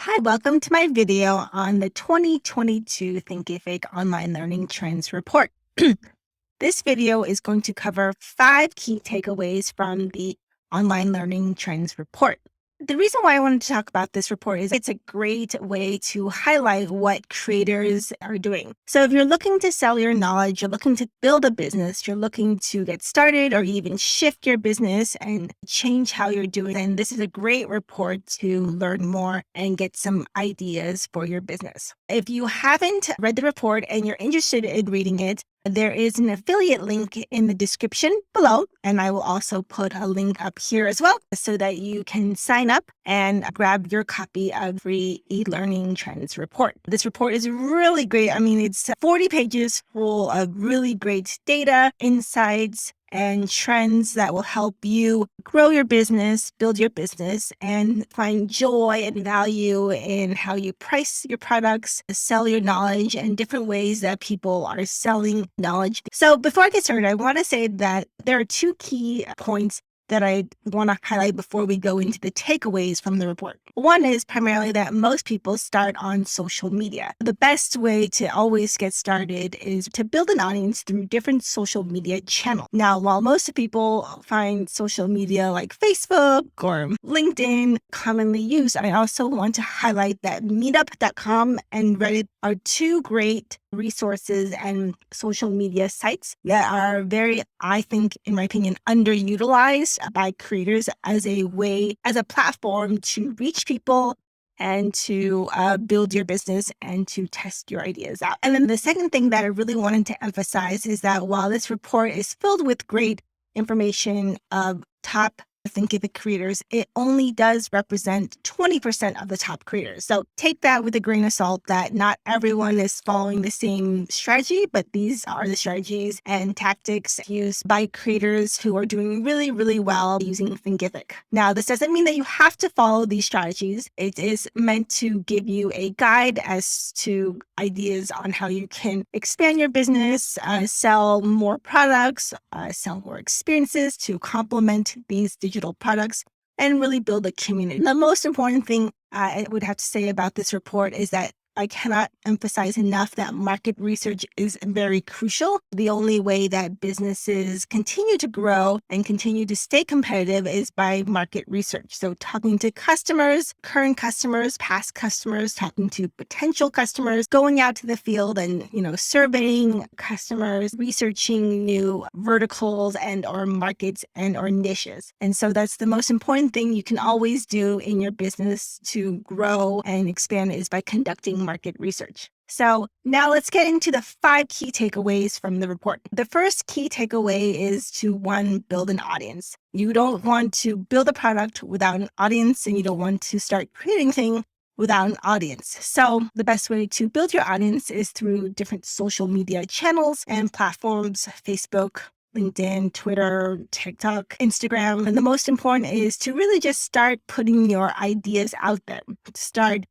Hi, welcome to my video on the 2022 Thinkific Online Learning Trends Report. This video is going to cover 5 key takeaways from the Online Learning Trends Report. The reason why I wanted to talk about this report is it's a great way to highlight what creators are doing. So if you're looking to sell your knowledge, you're looking to build a business, you're looking to get started or even shift your business and change how you're doing, then this is a great report to learn more and get some ideas for your business. If you haven't read the report and you're interested in reading it, there is an affiliate link in the description below, and I will also put a link up here as well so that you can sign up and grab your copy of free e-learning trends report. This report is really great. I mean, it's 40 pages full of really great data, insights, and trends that will help you grow your business, build your business, and find joy and value in how you price your products, sell your knowledge, and different ways that people are selling knowledge. So before I get started, I want to say that there are 2 key points that I want to highlight before we go into the takeaways from the report. One is primarily that most people start on social media. The best way to always get started is to build an audience through different social media channels. Now, while most people find social media like Facebook or LinkedIn commonly used, I also want to highlight that meetup.com and Reddit are 2 great resources and social media sites that are very, I think, in my opinion, underutilized by creators as a platform to reach people and to build your business and to test your ideas out. And then the second thing that I really wanted to emphasize is that while this report is filled with great information of top Thinkific creators, it only does represent 20% of the top creators. So take that with a grain of salt that not everyone is following the same strategy, but these are the strategies and tactics used by creators who are doing really, really well using Thinkific. Now, this doesn't mean that you have to follow these strategies. It is meant to give you a guide as to ideas on how you can expand your business, sell more products, sell more experiences to complement these digital products, and really build a community. The most important thing I would have to say about this report is that I cannot emphasize enough that market research is very crucial. The only way that businesses continue to grow and continue to stay competitive is by market research. So talking to customers, current customers, past customers, talking to potential customers, going out to the field and, surveying customers, researching new verticals and or markets and or niches. And so that's the most important thing you can always do in your business to grow and expand is by conducting market research. So now let's get into the 5 key takeaways from the report. The first key takeaway is to, 1, build an audience. You don't want to build a product without an audience, and you don't want to start creating things without an audience. So the best way to build your audience is through different social media channels and platforms, Facebook, LinkedIn, Twitter, TikTok, Instagram. And the most important is to really just start putting your ideas out there. Start,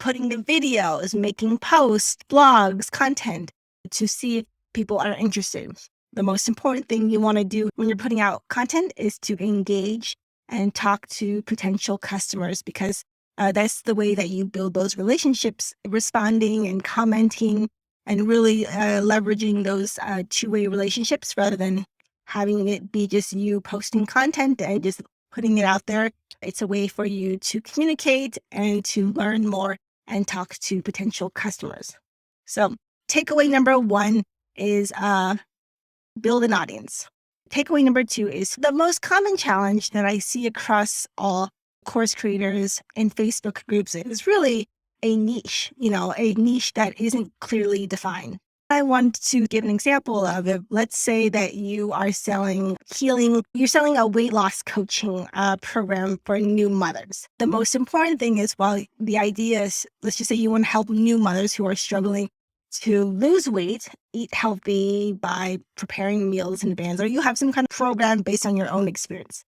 putting the videos, making posts, blogs, content to see if people are interested. The most important thing you want to do when you're putting out content is to engage and talk to potential customers because that's the way that you build those relationships, responding and commenting and really leveraging those 2-way relationships rather than having it be just you posting content and just putting it out there. It's a way for you to communicate and to learn more and talk to potential customers. So takeaway number 1 is build an audience. Takeaway number 2 is the most common challenge that I see across all course creators in Facebook groups is really a niche, a niche that isn't clearly defined. I want to give an example of it. Let's say that you are selling healing, you're selling a weight loss coaching program for new mothers. The most important thing is, while the idea is, let's just say you want to help new mothers who are struggling to lose weight, eat healthy by preparing meals in advance, or you have some kind of program based on your own experience.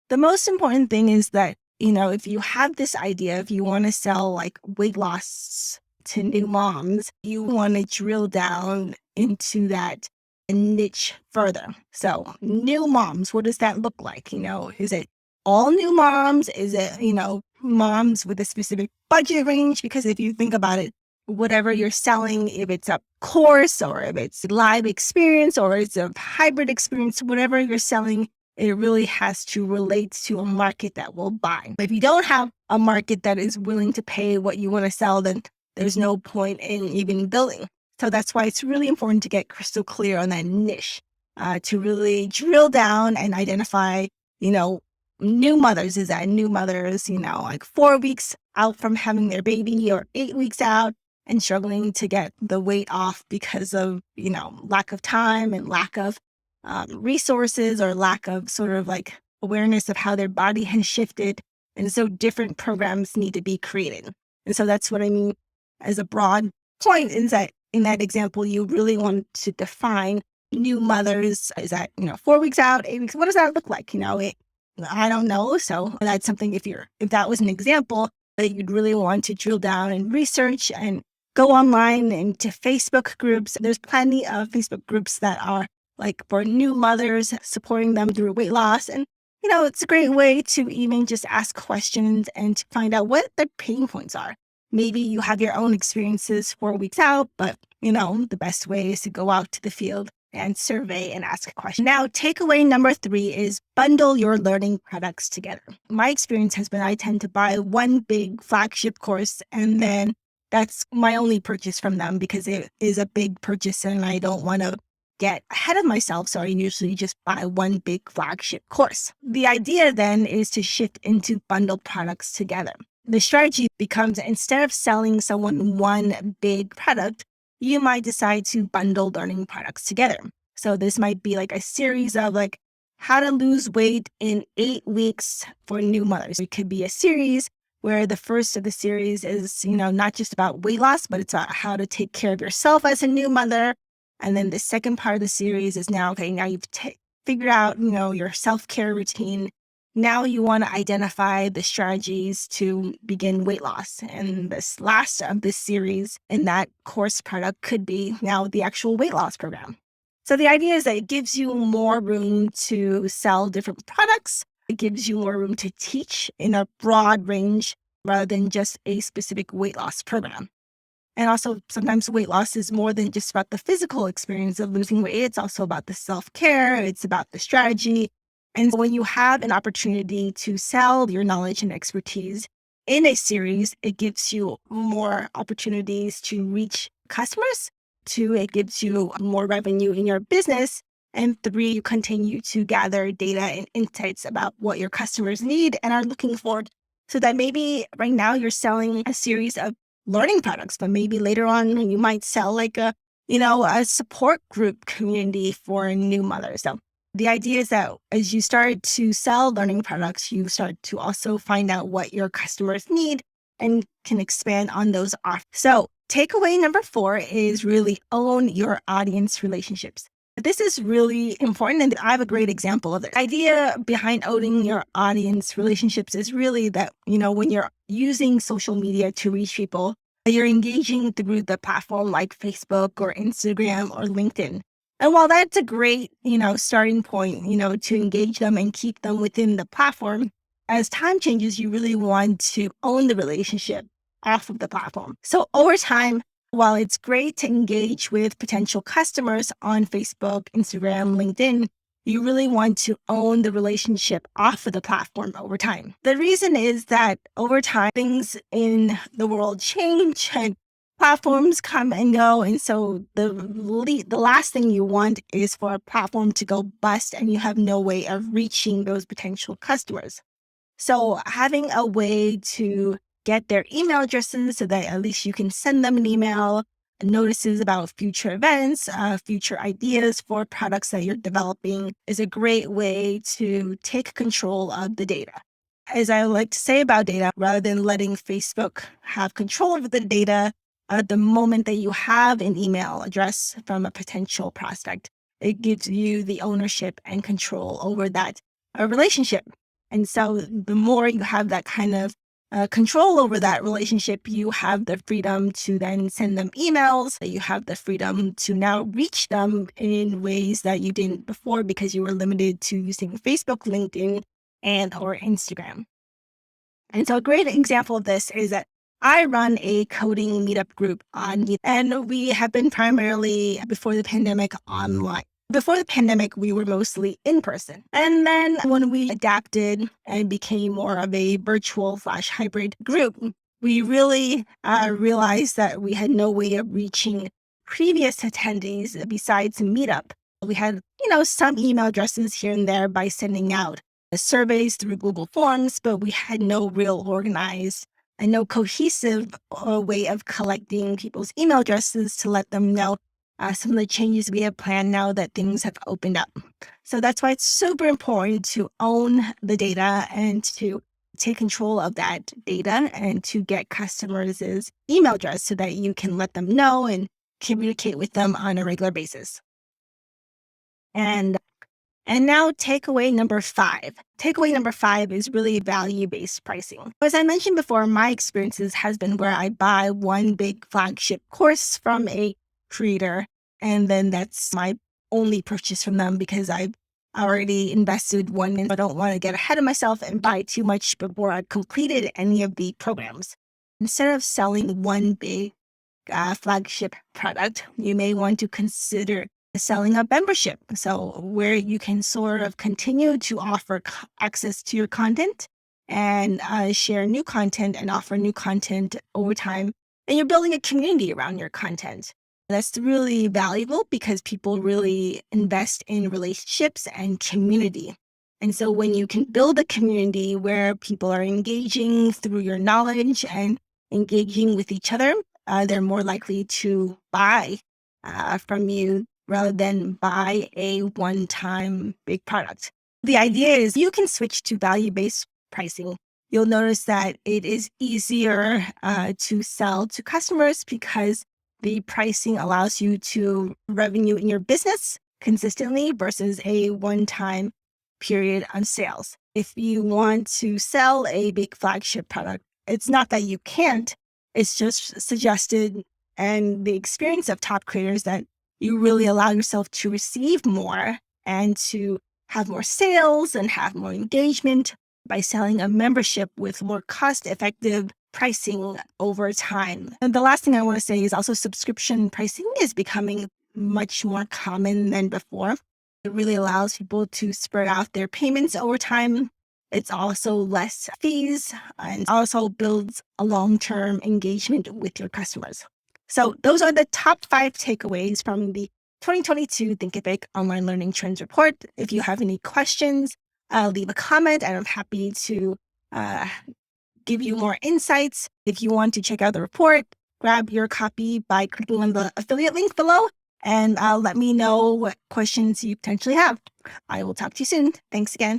The most important thing is that, if you have this idea, if you want to sell like weight loss to new moms, you want to drill down into that niche further. So new moms, what does that look like? Is it all new moms? Is it, moms with a specific budget range, because if you think about it, whatever you're selling, if it's a course or if it's a live experience or it's a hybrid experience, whatever you're selling, it really has to relate to a market that will buy. If you don't have a market that is willing to pay what you want to sell, then there's no point in even building. So that's why it's really important to get crystal clear on that niche, to really drill down and identify, new mothers. Is that new mothers, like 4 weeks out from having their baby or 8 weeks out and struggling to get the weight off because of, lack of time and lack of resources or lack of sort of like awareness of how their body has shifted. And so different programs need to be created. And so that's what I mean as a broad point, is that in that example, you really want to define new mothers. Is that, 4 weeks out, 8 weeks? What does that look like? I don't know. So that's something, if that was an example that you'd really want to drill down and research and go online into Facebook groups. There's plenty of Facebook groups that are like for new mothers, supporting them through weight loss. And, it's a great way to even just ask questions and to find out what their pain points are. Maybe you have your own experiences 4 weeks out, but, the best way is to go out to the field and survey and ask a question. Now, takeaway number 3 is bundle your learning products together. My experience has been I tend to buy one big flagship course, and then that's my only purchase from them because it is a big purchase and I don't want to get ahead of myself. So I usually just buy one big flagship course. The idea then is to shift into bundled products together. The strategy becomes, instead of selling someone one big product, you might decide to bundle learning products together. So this might be like a series of like how to lose weight in 8 weeks for new mothers. It could be a series where the first of the series is, not just about weight loss, but it's about how to take care of yourself as a new mother. And then the second part of the series is now you've figured out, your self-care routine. Now you want to identify the strategies to begin weight loss. And this last of this series in that course product could be now the actual weight loss program. So the idea is that it gives you more room to sell different products. It gives you more room to teach in a broad range rather than just a specific weight loss program. And also sometimes weight loss is more than just about the physical experience of losing weight. It's also about the self-care. It's about the strategy. And when you have an opportunity to sell your knowledge and expertise in a series, it gives you more opportunities to reach customers. 2, it gives you more revenue in your business. And 3, you continue to gather data and insights about what your customers need and are looking for. So that maybe right now you're selling a series of learning products, but maybe later on you might sell like a support group community for new mothers. So the idea is that as you start to sell learning products, you start to also find out what your customers need and can expand on those offers. So takeaway number 4 is really own your audience relationships. This is really important, and I have a great example of it. The idea behind owning your audience relationships is really that, when you're using social media to reach people, you're engaging through the platform like Facebook or Instagram or LinkedIn. And while that's a great, starting point, to engage them and keep them within the platform, as time changes, you really want to own the relationship off of the platform. So over time, while it's great to engage with potential customers on Facebook, Instagram, LinkedIn, you really want to own the relationship off of the platform over time. The reason is that over time, things in the world change and platforms come and go. And so the last thing you want is for a platform to go bust and you have no way of reaching those potential customers. So having a way to get their email addresses so that at least you can send them an email, notices about future events, future ideas for products that you're developing is a great way to take control of the data. As I like to say about data, rather than letting Facebook have control over the data, the moment that you have an email address from a potential prospect, it gives you the ownership and control over that relationship. And so the more you have that kind of control over that relationship, you have the freedom to then send them emails. You have the freedom to now reach them in ways that you didn't before because you were limited to using Facebook, LinkedIn, and or Instagram. And so a great example of this is that I run a coding meetup group on Meetup, and we have been primarily, before the pandemic, online. Before the pandemic, we were mostly in person. And then when we adapted and became more of a virtual/hybrid group, we really realized that we had no way of reaching previous attendees besides Meetup. We had, some email addresses here and there by sending out surveys through Google Forms, but we had no real organized and no cohesive way of collecting people's email addresses to let them know some of the changes we have planned now that things have opened up. So that's why it's super important to own the data and to take control of that data and to get customers' email address so that you can let them know and communicate with them on a regular basis. And now takeaway number 5. Takeaway number 5 is really value-based pricing. As I mentioned before, my experiences has been where I buy one big flagship course from a creator, and then that's my only purchase from them because I've already invested one and I don't want to get ahead of myself and buy too much before I've completed any of the programs. Instead of selling one big flagship product, you may want to consider selling a membership. So where you can sort of continue to offer access to your content and share new content and offer new content over time. And you're building a community around your content. That's really valuable because people really invest in relationships and community. And so when you can build a community where people are engaging through your knowledge and engaging with each other, they're more likely to buy from you rather than buy a one-time big product. The idea is you can switch to value-based pricing. You'll notice that it is easier to sell to customers because the pricing allows you to revenue in your business consistently versus a one-time period on sales. If you want to sell a big flagship product, it's not that you can't, it's just suggested and the experience of top creators that you really allow yourself to receive more and to have more sales and have more engagement by selling a membership with more cost-effective pricing over time. And the last thing I want to say is also subscription pricing is becoming much more common than before. It really allows people to spread out their payments over time. It's also less fees and also builds a long-term engagement with your customers. So those are the top 5 takeaways from the 2022 Thinkific Online Learning Trends Report. If you have any questions, leave a comment and I'm happy to give you more insights. If you want to check out the report, grab your copy by clicking on the affiliate link below and let me know what questions you potentially have. I will talk to you soon. Thanks again.